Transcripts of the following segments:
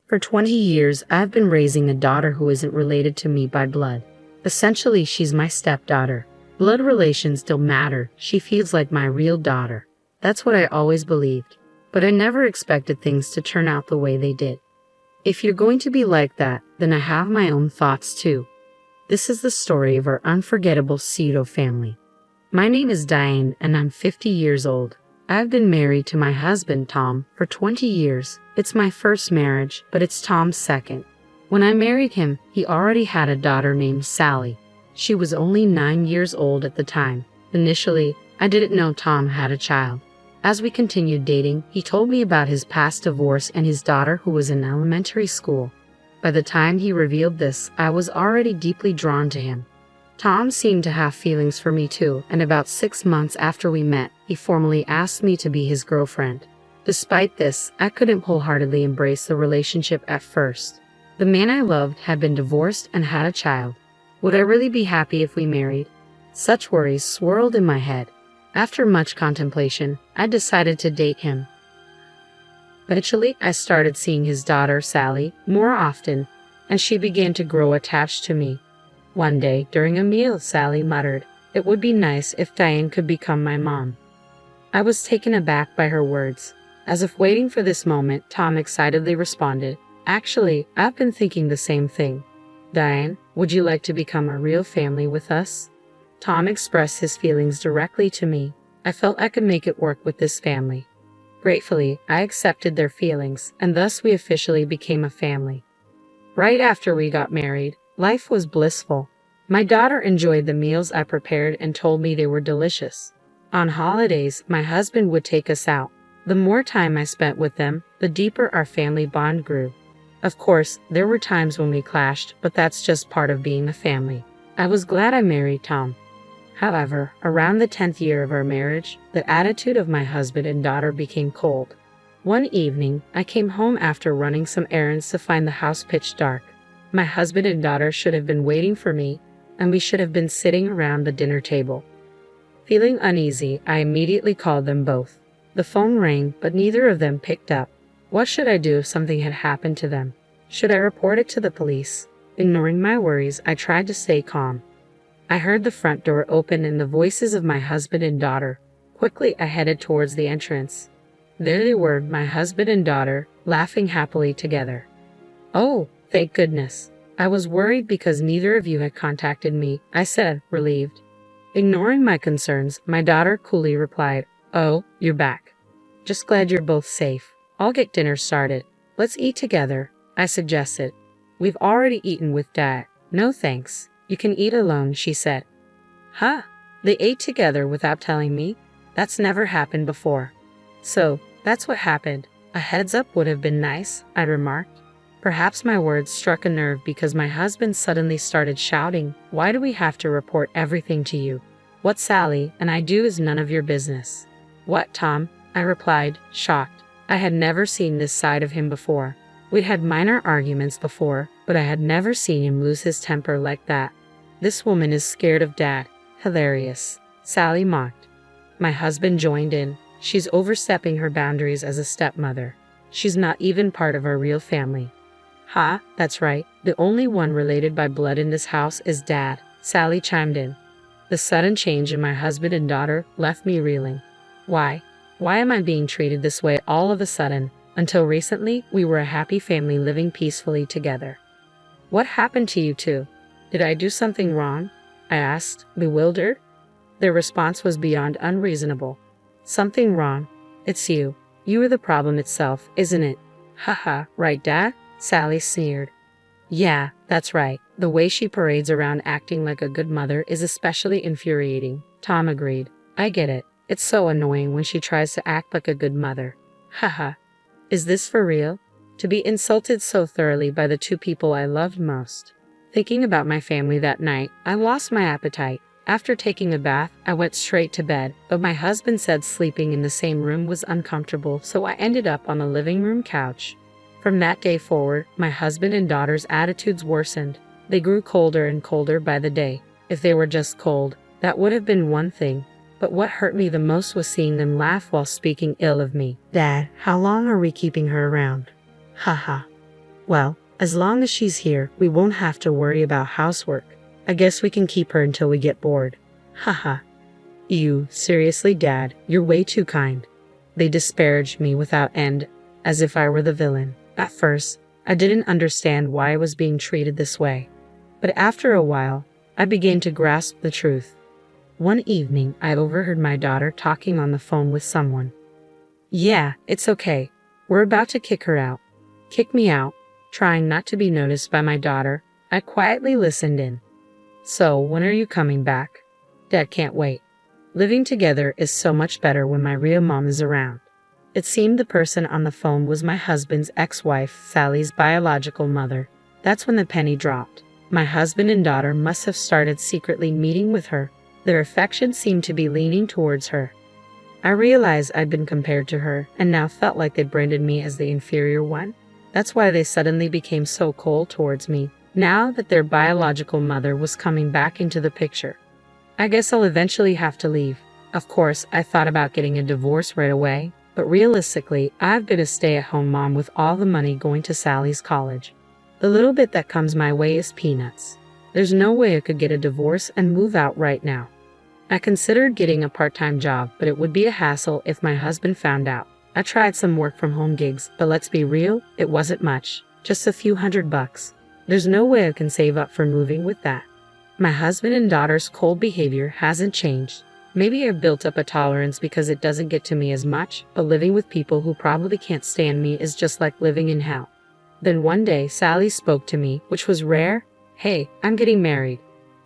For 20 years, I've been raising a daughter who isn't related to me by blood. Essentially, she's my stepdaughter. Blood relations don't matter. She feels like my real daughter. That's what I always believed. But I never expected things to turn out the way they did. If you're going to be like that, then I have my own thoughts too. This is the story of our unforgettable pseudo family. My name is Diane and I'm 50 years old. I've been married to my husband, Tom, for 20 years. It's my first marriage, but it's Tom's second. When I married him, he already had a daughter named Sally. She was only 9 years old at the time. Initially, I didn't know Tom had a child. As we continued dating, he told me about his past divorce and his daughter who was in elementary school. By the time he revealed this, I was already deeply drawn to him. Tom seemed to have feelings for me too, and about 6 months after we met, he formally asked me to be his girlfriend. Despite this, I couldn't wholeheartedly embrace the relationship at first. The man I loved had been divorced and had a child. Would I really be happy if we married? Such worries swirled in my head. After much contemplation, I decided to date him. Eventually, I started seeing his daughter, Sally, more often, and she began to grow attached to me. One day, during a meal, Sally muttered, "It would be nice if Diane could become my mom." I was taken aback by her words. As if waiting for this moment, Tom excitedly responded, "Actually, I've been thinking the same thing. Diane, would you like to become a real family with us?" Tom expressed his feelings directly to me. I felt I could make it work with this family. Gratefully, I accepted their feelings, and thus we officially became a family. Right after we got married, life was blissful. My daughter enjoyed the meals I prepared and told me they were delicious. On holidays, my husband would take us out. The more time I spent with them, the deeper our family bond grew. Of course, there were times when we clashed, but that's just part of being a family. I was glad I married Tom. However, around the 10th year of our marriage, the attitude of my husband and daughter became cold. One evening, I came home after running some errands to find the house pitch dark. My husband and daughter should have been waiting for me, and we should have been sitting around the dinner table. Feeling uneasy, I immediately called them both. The phone rang, but neither of them picked up. What should I do if something had happened to them? Should I report it to the police? Ignoring my worries, I tried to stay calm. I heard the front door open and the voices of my husband and daughter. Quickly, I headed towards the entrance. There they were, my husband and daughter, laughing happily together. "Oh, thank goodness. I was worried because neither of you had contacted me," I said, relieved. Ignoring my concerns, my daughter coolly replied, "Oh, you're back. Just glad you're both safe. I'll get dinner started. Let's eat together," I suggested. "We've already eaten with Dad." "No thanks. You can eat alone," she said. Huh? They ate together without telling me? That's never happened before. "So, that's what happened. A heads up would have been nice," I remarked. Perhaps my words struck a nerve because my husband suddenly started shouting, "Why do we have to report everything to you? What Sally and I do is none of your business." "What, Tom?" I replied, shocked. I had never seen this side of him before. We'd had minor arguments before, but I had never seen him lose his temper like that. "This woman is scared of Dad." "Hilarious," Sally mocked. My husband joined in. "She's overstepping her boundaries as a stepmother. She's not even part of our real family." "Ha, that's right. The only one related by blood in this house is Dad," Sally chimed in. The sudden change in my husband and daughter left me reeling. Why am I being treated this way all of a sudden? Until recently, we were a happy family living peacefully together. "What happened to you two? Did I do something wrong?" I asked, bewildered. Their response was beyond unreasonable. "Something wrong? It's you. You are the problem itself, isn't it?" "Haha, right, Dad?" Sally sneered. "Yeah, that's right. The way she parades around acting like a good mother is especially infuriating," Tom agreed. "I get it. It's so annoying when she tries to act like a good mother." Haha. Is this for real? To be insulted so thoroughly by the two people I loved most. Thinking about my family that night, I lost my appetite. After taking a bath, I went straight to bed, but my husband said sleeping in the same room was uncomfortable, so I ended up on the living room couch. From that day forward, my husband and daughter's attitudes worsened. They grew colder and colder by the day. If they were just cold, that would have been one thing. But what hurt me the most was seeing them laugh while speaking ill of me. "Dad, how long are we keeping her around?" "Haha. Well, as long as she's here, we won't have to worry about housework. I guess we can keep her until we get bored. Haha. You, seriously, Dad, you're way too kind. They disparaged me without end, as if I were the villain. At first, I didn't understand why I was being treated this way. But after a while, I began to grasp the truth. One evening, I overheard my daughter talking on the phone with someone. Yeah, it's okay. We're about to kick her out. Kick me out. Trying not to be noticed by my daughter, I quietly listened in. So, when are you coming back? Dad can't wait. Living together is so much better when my real mom is around. It seemed the person on the phone was my husband's ex-wife, Sally's biological mother. That's when the penny dropped. My husband and daughter must have started secretly meeting with her. Their affection seemed to be leaning towards her. I realized I'd been compared to her, and now felt like they branded me as the inferior one. That's why they suddenly became so cold towards me, now that their biological mother was coming back into the picture. I guess I'll eventually have to leave. Of course, I thought about getting a divorce right away, but realistically, I've been a stay-at-home mom with all the money going to Sally's college. The little bit that comes my way is peanuts. There's no way I could get a divorce and move out right now. I considered getting a part-time job, but it would be a hassle if my husband found out. I tried some work-from-home gigs, but let's be real, it wasn't much. Just a few $100. There's no way I can save up for moving with that. My husband and daughter's cold behavior hasn't changed. Maybe I've built up a tolerance because it doesn't get to me as much, but living with people who probably can't stand me is just like living in hell. Then one day, Sally spoke to me, which was rare. Hey, I'm getting married.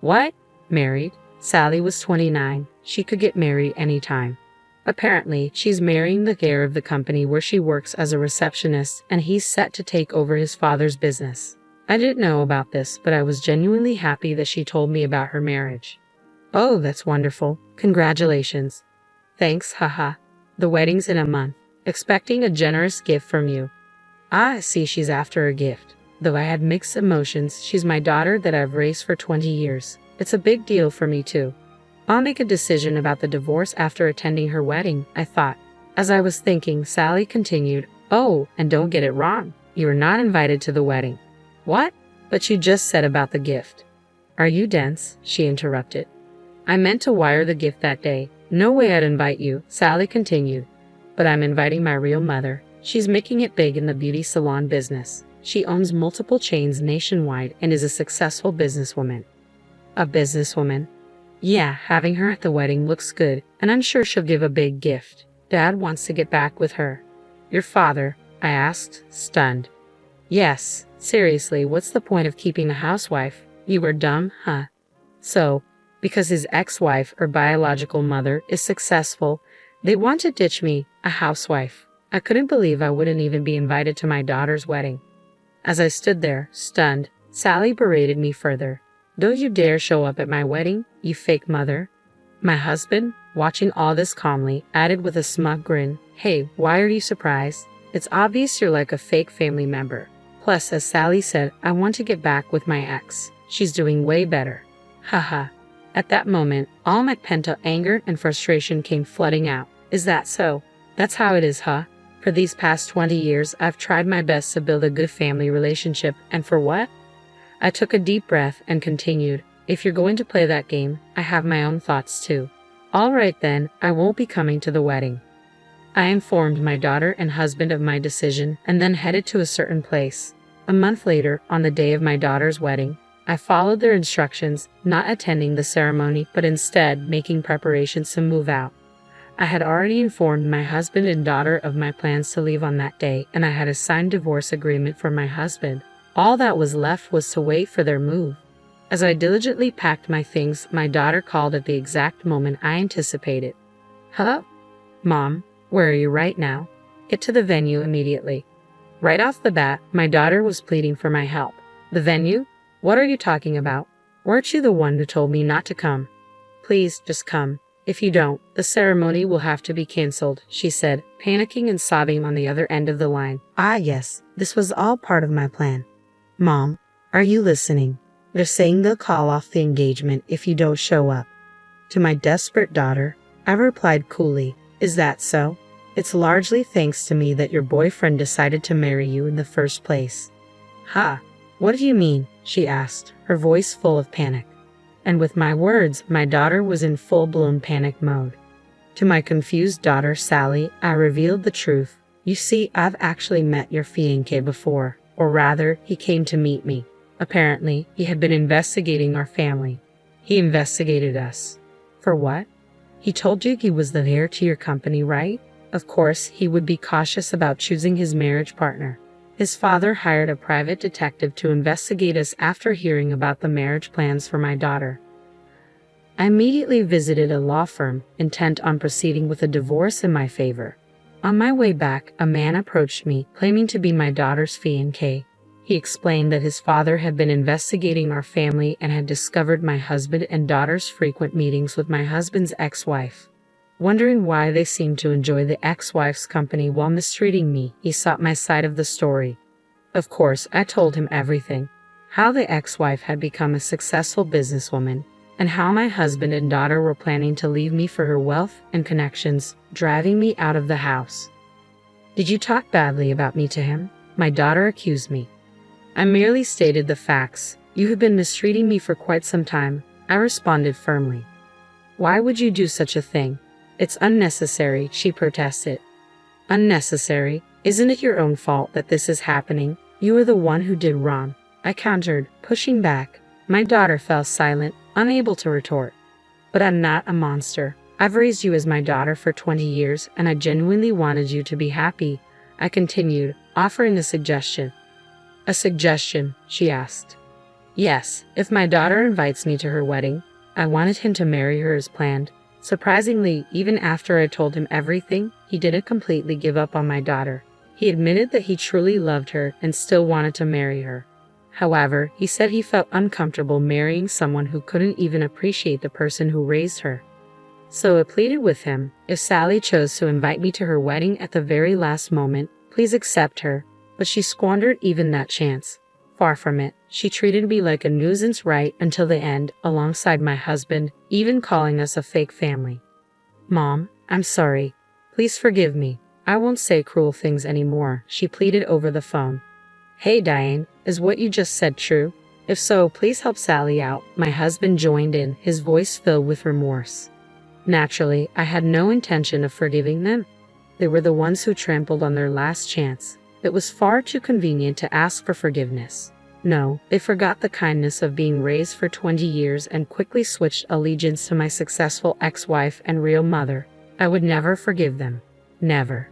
What? Married? Sally was 29. She could get married anytime. Apparently, she's marrying the heir of the company where she works as a receptionist, and he's set to take over his father's business. I didn't know about this, but I was genuinely happy that she told me about her marriage. Oh, that's wonderful. Congratulations. Thanks, haha. The wedding's in a month. Expecting a generous gift from you. I see she's after a gift. Though I had mixed emotions, she's my daughter that I've raised for 20 years. It's a big deal for me too. I'll make a decision about the divorce after attending her wedding, I thought. As I was thinking, Sally continued, Oh, and don't get it wrong. You are not invited to the wedding. What? But you just said about the gift. Are you dense? She interrupted. I meant to wire the gift that day. No way I'd invite you, Sally continued. But I'm inviting my real mother. She's making it big in the beauty salon business. She owns multiple chains nationwide and is a successful businesswoman. A businesswoman? Yeah, having her at the wedding looks good, and I'm sure she'll give a big gift. Dad wants to get back with her. Your father? I asked, stunned. Yes, seriously, what's the point of keeping a housewife? You were dumb, huh? So, because his ex-wife or biological mother is successful, they want to ditch me, a housewife. I couldn't believe I wouldn't even be invited to my daughter's wedding. As I stood there, stunned, Sally berated me further. Don't you dare show up at my wedding, you fake mother. My husband, watching all this calmly, added with a smug grin, Hey, why are you surprised? It's obvious you're like a fake family member. Plus, as Sally said, I want to get back with my ex. She's doing way better. Haha. At that moment, all my pent-up anger and frustration came flooding out. Is that so? That's how it is, huh? For these past 20 years, I've tried my best to build a good family relationship, and for what? I took a deep breath and continued, If you're going to play that game, I have my own thoughts too. All right then, I won't be coming to the wedding. I informed my daughter and husband of my decision and then headed to a certain place. A month later, on the day of my daughter's wedding, I followed their instructions, not attending the ceremony but instead making preparations to move out. I had already informed my husband and daughter of my plans to leave on that day, and I had a signed divorce agreement for my husband. All that was left was to wait for their move. As I diligently packed my things, my daughter called at the exact moment I anticipated. Huh? Mom, where are you right now? Get to the venue immediately. Right off the bat, my daughter was pleading for my help. The venue? What are you talking about? Weren't you the one who told me not to come? Please, just come. If you don't, the ceremony will have to be canceled, she said, panicking and sobbing on the other end of the line. Ah yes, this was all part of my plan. Mom, are you listening? They're saying they'll call off the engagement if you don't show up. To my desperate daughter, I replied coolly, Is that so? It's largely thanks to me that your boyfriend decided to marry you in the first place. "Ha, what do you mean?" she asked, her voice full of panic. And with my words, my daughter was in full-blown panic mode. To my confused daughter, Sally, I revealed the truth. "You see, I've actually met your fiancé before, or rather, he came to meet me. Apparently, he had been investigating our family. He investigated us." "For what?" "He told you he was the heir to your company, right? Of course, he would be cautious about choosing his marriage partner. His father hired a private detective to investigate us after hearing about the marriage plans for my daughter. I immediately visited a law firm, intent on proceeding with a divorce in my favor. On my way back, a man approached me, claiming to be my daughter's fiancé. He explained that his father had been investigating our family and had discovered my husband and daughter's frequent meetings with my husband's ex-wife. Wondering why they seemed to enjoy the ex-wife's company while mistreating me, he sought my side of the story. Of course, I told him everything. How the ex-wife had become a successful businesswoman, and how my husband and daughter were planning to leave me for her wealth and connections, driving me out of the house. "Did you talk badly about me to him?" my daughter accused me. "I merely stated the facts. You have been mistreating me for quite some time," I responded firmly. "Why would you do such a thing? It's unnecessary," she protested. "Unnecessary? Isn't it your own fault that this is happening? You are the one who did wrong," I countered, pushing back. My daughter fell silent, unable to retort. "But I'm not a monster. I've raised you as my daughter for 20 years, and I genuinely wanted you to be happy," I continued, offering a suggestion. "A suggestion?" she asked. "Yes, if my daughter invites me to her wedding, I wanted him to marry her as planned." Surprisingly, even after I told him everything, he didn't completely give up on my daughter. He admitted that he truly loved her and still wanted to marry her. However, he said he felt uncomfortable marrying someone who couldn't even appreciate the person who raised her. So I pleaded with him, if Sally chose to invite me to her wedding at the very last moment, please accept her, but she squandered even that chance. Far from it, she treated me like a nuisance right until the end, alongside my husband, even calling us a fake family. "Mom, I'm sorry. Please forgive me. I won't say cruel things anymore," she pleaded over the phone. "Hey Diane, is what you just said true? If so, please help Sally out," my husband joined in, his voice filled with remorse. Naturally, I had no intention of forgiving them. They were the ones who trampled on their last chance. It was far too convenient to ask for forgiveness. No, they forgot the kindness of being raised for 20 years and quickly switched allegiance to my successful ex-wife and real mother. I would never forgive them. Never.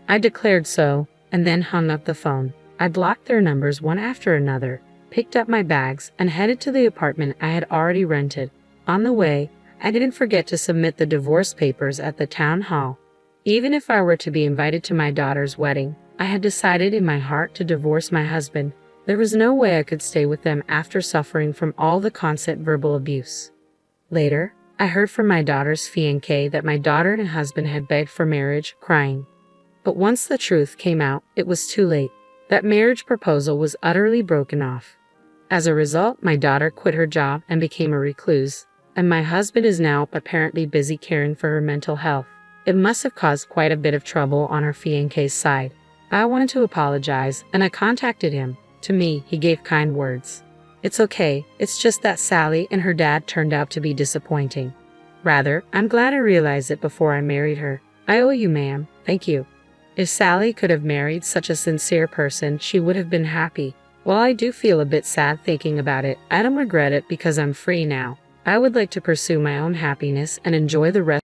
I declared so, and then hung up the phone. I blocked their numbers one after another, picked up my bags, and headed to the apartment I had already rented. On the way, I didn't forget to submit the divorce papers at the town hall. Even if I were to be invited to my daughter's wedding, I had decided in my heart to divorce my husband. There was no way I could stay with them after suffering from all the constant verbal abuse. Later, I heard from my daughter's fiancé that my daughter and husband had begged for marriage, crying. But once the truth came out, it was too late. That marriage proposal was utterly broken off. As a result, my daughter quit her job and became a recluse, and my husband is now apparently busy caring for her mental health. It must have caused quite a bit of trouble on her fiancé's side. I wanted to apologize, and I contacted him. To me, he gave kind words. "It's okay, it's just that Sally and her dad turned out to be disappointing. Rather, I'm glad I realized it before I married her. I owe you, ma'am. Thank you." If Sally could have married such a sincere person, she would have been happy. While I do feel a bit sad thinking about it, I don't regret it because I'm free now. I would like to pursue my own happiness and enjoy the rest